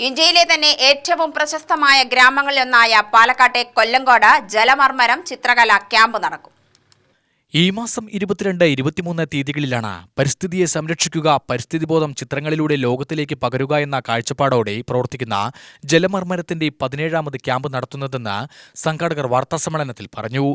ഇന്ത്യയിലെ തന്നെ ഏറ്റവും പ്രശസ്തമായ ഗ്രാമങ്ങളിലൊന്നായ പാലക്കാട്ടെ കൊല്ലങ്കോട് ജലമർമ്മരം ചിത്രകല ക്യാമ്പ് നടക്കും. ഈ മാസം 22, 23 തീയതികളിലാണ് പരിസ്ഥിതിയെ സംരക്ഷിക്കുക, പരിസ്ഥിതിബോധം ചിത്രങ്ങളിലൂടെ ലോകത്തിലേക്ക് പകരുക എന്ന കാഴ്ചപ്പാടോടെ പ്രവർത്തിക്കുന്ന ജലമർമ്മരത്തിന്റെ 17ാമത് ക്യാമ്പ് നടത്തുന്നതെന്ന് സംഘാടകർ വാർത്താസമ്മേളനത്തിൽ പറഞ്ഞു.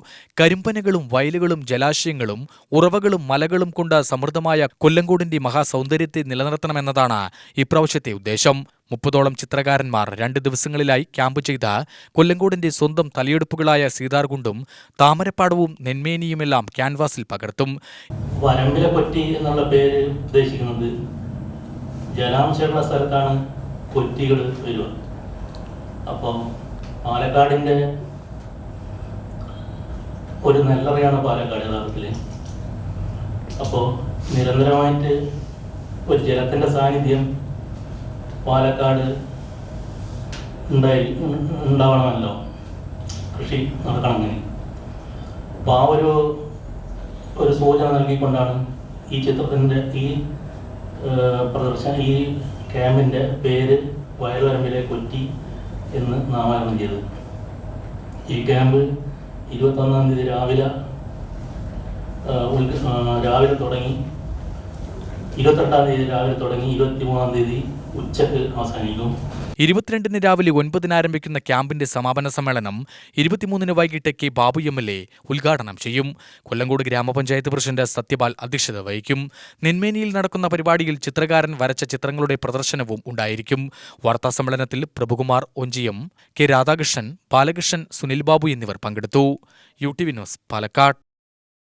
കരിമ്പനകളും വയലുകളും ജലാശയങ്ങളും ഉറവകളും മലകളും കൊണ്ട് സമൃദ്ധമായ കൊല്ലങ്കോടിന്റെ മഹാസൗന്ദര്യത്തെ നിലനിർത്തണമെന്നതാണ് ഇപ്രാവശ്യത്തെ ഉദ്ദേശം. 30ഓളം ചിത്രകാരന്മാർ 2 ദിവസങ്ങളിലായി ക്യാമ്പ് ചെയ്ത കൊല്ലങ്കോടിന്റെ സ്വന്തം തലയെടുപ്പുകളായ സീതാർകുണ്ടും താമരപ്പാടവും നെന്മേനിയുമെല്ലാം ക്യാൻവാസിൽ പകർത്തും. വരമ്പിലെ കൊറ്റി എന്നുള്ള പേര് ഉദ്ദേശിക്കുന്നത് ജലാംശമുള്ള സ്ഥലത്താണ് കൊറ്റികൾ വരിക. അപ്പോൾ പാലക്കാടിൻ്റെ ഒരു നെല്ലറയാണ് പാലക്കാട് യഥാർത്ഥത്തിൽ. അപ്പോൾ നിരന്തരമായിട്ട് ഒരു ജലത്തിൻ്റെ സാന്നിധ്യം പാലക്കാട് ഉണ്ടാവണമല്ലോ, കൃഷി നടക്കണമെങ്കിൽ. അപ്പോൾ ആ ഒരു സൂചന നൽകിക്കൊണ്ടാണ് ഈ ചിത്രത്തിൻ്റെ ഈ ക്യാമ്പിൻ്റെ പേര് വയൽവരമ്പിലെ കൊറ്റി എന്ന് നാമകരണം ചെയ്തത്. ഈ ക്യാമ്പ് 21-ാം തീയതി രാവിലെ തുടങ്ങി, 28-ാം തീയതി രാവിലെ തുടങ്ങി 23-ാം തീയതി ഉച്ചക്ക് അവസാനിക്കും. 22-ന് രാവിലെ 9-ന് ആരംഭിക്കുന്ന ക്യാമ്പിന്റെ സമാപന സമ്മേളനം 23-ന് വൈകിട്ട് കെ ബാബു MLA ഉദ്ഘാടനം ചെയ്യും. കൊല്ലങ്കോട് ഗ്രാമപഞ്ചായത്ത് പ്രസിഡന്റ് സത്യപാൽ അധ്യക്ഷത വഹിക്കും. നെന്മേനിയിൽ നടക്കുന്ന പരിപാടിയിൽ ചിത്രകാരൻ വരച്ച ചിത്രങ്ങളുടെ പ്രദർശനവും ഉണ്ടായിരിക്കും. വാർത്താസമ്മേളനത്തിൽ പ്രഭുകുമാർ ഒഞ്ചിയം, കെ രാധാകൃഷ്ണൻ, ബാലകൃഷ്ണൻ, സുനിൽ ബാബു എന്നിവർ പങ്കെടുത്തു. UTV news, Palakkad.